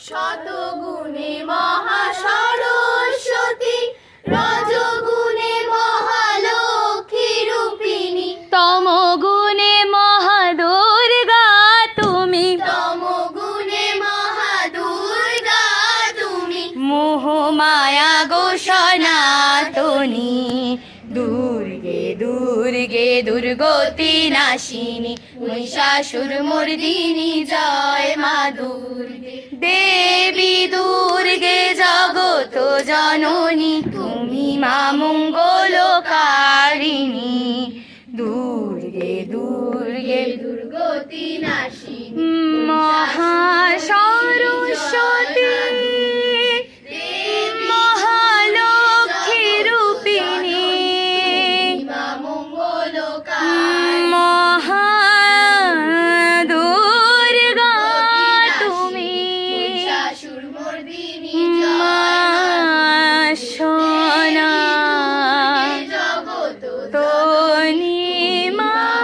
শতগুণে মহাসরস্বতী, রজগুণে মহালক্ষ্মী রূপিণী, তমগুণে মহাদুর্গা তুমি, তমগুণে মহাদুর্গা তুমি, মোহমায়া গো সনাতনী, দুর্গে দুর্গে দুর্গতি নাশিনী, মহিষাসুর মর্দিনী জয় মা দুর্গে। দেবী দুর্গে জগত জননী, তুমি মা মঙ্গলকারিণী, দুর্গে দুর্গে দুর্গতি নাশিনী, মহাসর